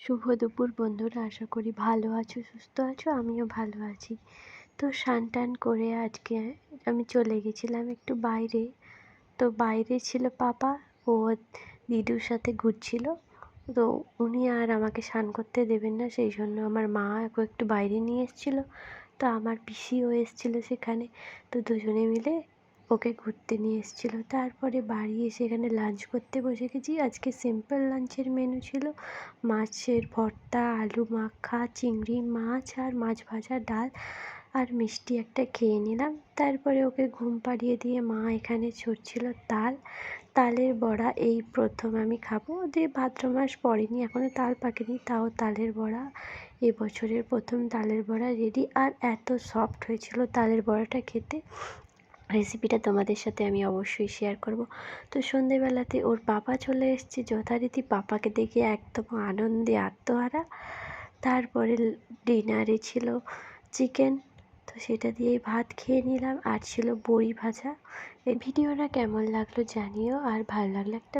শুভ দুপুর বন্ধুরা, আশা করি ভালো আছো, সুস্থ আছো। আমিও ভালো আছি। তো স্নান টান করে আজকে আমি চলে গেছিলাম একটু বাইরে। তো বাইরে ছিল পাপা, ও দিদুর সাথে ঘুরছিল। তো উনি আর আমাকে স্নান করতে দেবেন না, সেই জন্য আমার মা ওকে একটু বাইরে নিয়ে এসেছিলো। তো আমার পিসিও এসেছিলো সেখানে। তো দুজনে মিলে ওকে ঘুরতে নিয়ে এসেছিলো। তারপরে বাড়ি এসে এখানে লাঞ্চ করতে বসে গেছি। আজকে সিম্পল লাঞ্চের মেনু ছিল মাছের ভর্তা, আলু মাখা, চিংড়ি মাছ আর মাছ ভাজা, ডাল আর মিষ্টি একটা খেয়ে নিলাম। তারপরে ওকে ঘুম পাড়িয়ে দিয়ে মা এখানে ছড়ছিল তালের বড়া। এই প্রথম আমি খাবো, যে ভাদ্র মাস পড়েনি এখনও, তাল পাকেনি, তাও তালের বড়া এবছরের প্রথম তালের বড়া রেডি। আর এত সফট হয়েছিল তালের বড়াটা খেতে, রেসিপিটা তোমাদের সাথে আমি অবশ্যই শেয়ার করব। তো সন্ধেবেলাতে ওর পাপা চলে এসেছে, যথারীতি পাপাকে দেখে একদম আনন্দে আত্মহারা। তারপরে ডিনারে ছিল চিকেন, তো সেটা দিয়েই ভাত খেয়ে নিলাম। আর ছিল বড়ি ভাজা। এই ভিডিওটা কেমন লাগলো জানিও, আর ভালো লাগলে একটা